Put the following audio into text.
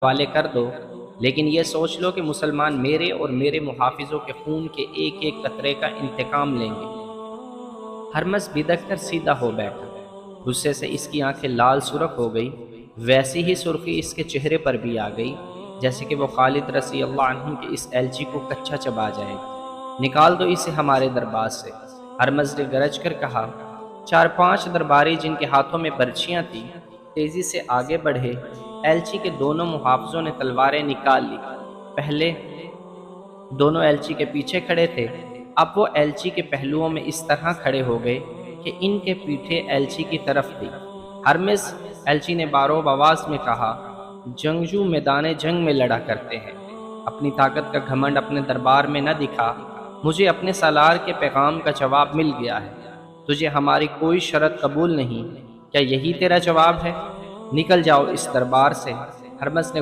حوالے کر دو، لیکن یہ سوچ لو کہ مسلمان میرے اور میرے محافظوں کے خون کے ایک ایک قطرے کا انتقام لیں گے۔ ہرمز بدک کر سیدھا ہو بیٹھا، غصے سے اس کی آنکھیں لال سرخ ہو گئی، ویسی ہی سرخی اس کے چہرے پر بھی آ گئی جیسے کہ وہ خالد رضی اللہ عنہ کے اس ایلچی کو کچا چبا جائے گا۔ نکال دو اسے ہمارے دربار سے، ہرمز نے گرج کر کہا۔ چار پانچ درباری جن کے ہاتھوں میں برچیاں تھیں تیزی سے آگے بڑھے۔ ایلچی کے دونوں محافظوں نے تلواریں نکال لی۔ پہلے دونوں ایلچی کے پیچھے کھڑے تھے، اب وہ ایلچی کے پہلوؤں میں اس طرح کھڑے ہو گئے کہ ان کے پیٹھیں ایلچی کی طرف تھی۔ ہرمز، ایلچی نے باروب آواز میں کہا، جنگجو میدان جنگ میں لڑا کرتے ہیں، اپنی طاقت کا گھمنڈ اپنے دربار میں نہ دکھا۔ مجھے اپنے سالار کے پیغام کا جواب مل گیا ہے، تجھے ہماری کوئی شرط قبول نہیں، کیا یہی تیرا جواب ہے؟ نکل جاؤ اس دربار سے۔ ہرمز نے